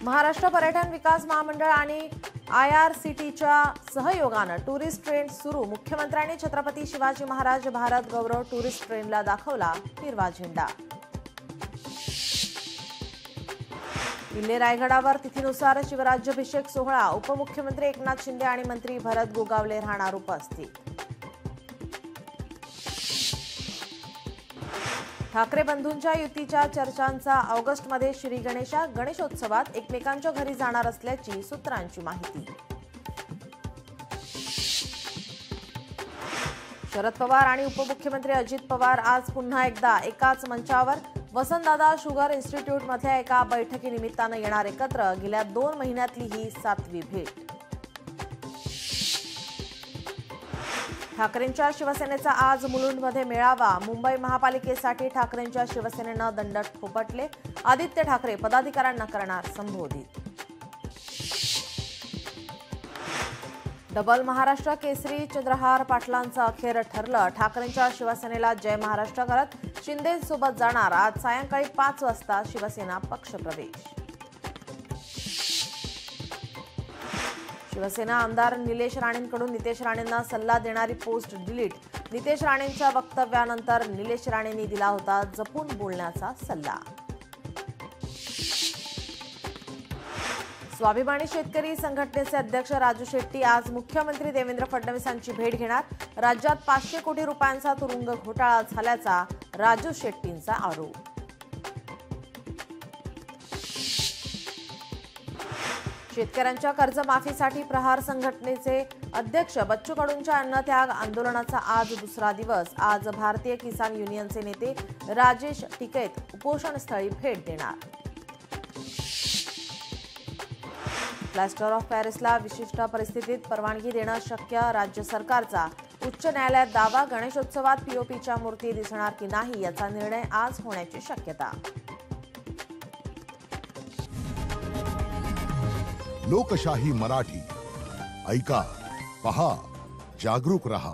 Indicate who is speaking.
Speaker 1: महाराष्ट्र पर्यटन विकास महामंडळ आणि IRCTच्या सहयोगाने टुरिस्ट ट्रेन सुरू। मुख्यमंत्र्यांनी छत्रपती शिवाजी महाराज भारत गौरव टुरिस्ट ट्रेनला दाखवला हिरवा झेंडा। किल्ले रायगडावर तिथीनुसार शिवराज्याभिषेक सोहळा। उपमुख्यमंत्री एकनाथ शिंदे आणि मंत्री भरत गोगावले राहणार उपस्थित। ठाकरे बंधूंच्या युतीच्या चर्चांचा ऑगस्टमध्ये श्री गणेशोत्सवात एकमेकांच्या घरी जाणार असल्याची सूत्रांची माहिती। शरद पवार आणि उपमुख्यमंत्री अजित पवार आज पुन्हा एकदा एकाच मंचावर। वसंतदादा शुगर इन्स्टिट्यूटमधल्या एका बैठकीनिमित्तानं येणार एकत्र। गेल्या 2 महिन्यातली ही 7वी भेट। ठाकरेंच्या शिवसेनेचा आज मुलुंडमध्ये मेळावा। मुंबई महापालिकेसाठी ठाकरेंच्या शिवसेनेनं दंड थोपटले। आदित्य ठाकरे पदाधिकाऱ्यांना करणार संबोधित। डबल महाराष्ट्र केसरी चंद्रहार पाटलांचं अखेर ठरलं। ठाकरेंच्या शिवसेनेला जय महाराष्ट्र करत शिंदेसोबत जाणार। आज सायंकाळी 5 वाजता शिवसेना पक्षप्रवेश। शिवसेना आमदार निलेश राणेंकडून नितेश राणेंना सल्ला देणारी पोस्ट डिलीट। नितेश राणेंच्या वक्तव्यानंतर निलेश राणेंनी दिला होता जपून बोलण्याचा सल्ला। स्वाभिमानी शेतकरी संघटनेचे अध्यक्ष राजू शेट्टी आज मुख्यमंत्री देवेंद्र फडणवीसांची भेट घेणार। राज्यात 500 कोटी रुपयांचा तुरुंग घोटाळा झाल्याचा राजू शेट्टींचा आरोप। शेतकऱ्यांच्या कर्जमाफीसाठी प्रहार संघटनेचे अध्यक्ष बच्चू कडूंच्या अन्नत्याग आंदोलनाचा आज दुसरा दिवस। आज भारतीय किसान युनियनचे नेते राजेश टिकैत उपोषणस्थळी भेट देणार। प्लास्टर ऑफ पॅरिसला विशिष्ट परिस्थितीत परवानगी देणं शक्य, राज्य सरकारचा उच्च न्यायालयात दावा। गणेशोत्सवात पीओपीच्या मूर्ती दिसणार की नाही याचा निर्णय आज होण्याची शक्यता।
Speaker 2: लोकशाही मराठी ऐका, पहा, जागरूक रहा।